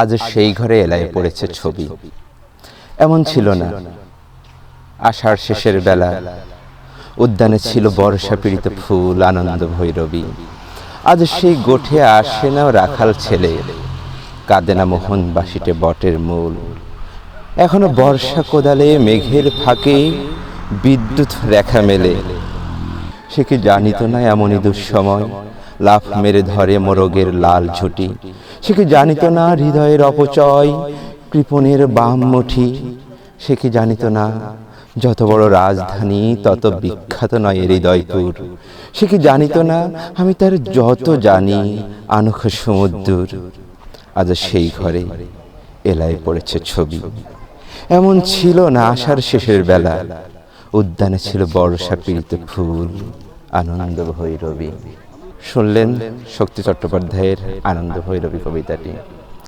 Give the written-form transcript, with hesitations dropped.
আজ সেই ঘরে এলায় পড়েছে ছবি। এমন ছিল না আষাঢ় শেষের বেলা, উদ্যানে ছিল বর্ষা পীড়িত ফুল, আনন্দ ভৈরবী। আজ সেই গোঠে আসে না রাখাল ছেলে, কাঁদে না মোহন বাসিটে বটের মূল। এখনো বর্ষা কোদালে মেঘের ফাঁকে বিদ্যুৎ রেখা মেলে। সে কি জানিত না এমনই দুঃসময় লাফ মেরে ধরে মোরগের লাল ঝুঁটি। সে কি জানিত না হৃদয়ের অপচয় কৃপণের বাম মুঠি। সে কি জানিত না যত বড় রাজধানী তত বিখ্যাত নয় হৃদয়পুর। সে কি জানিত না আমি তার যত জানি আনখ সমুদ্র। আজ সেই ঘরে এলায় পড়েছে ছবি। এমন ছিল না আষাঢ় শেষের বেলা, উদ্যানে ছিল বর্ষা পীড়িত ফুল, আনন্দ ভৈরবী। শুনলেন শক্তি চট্টোপাধ্যায়ের আনন্দ ভৈরবী কবিতাটি।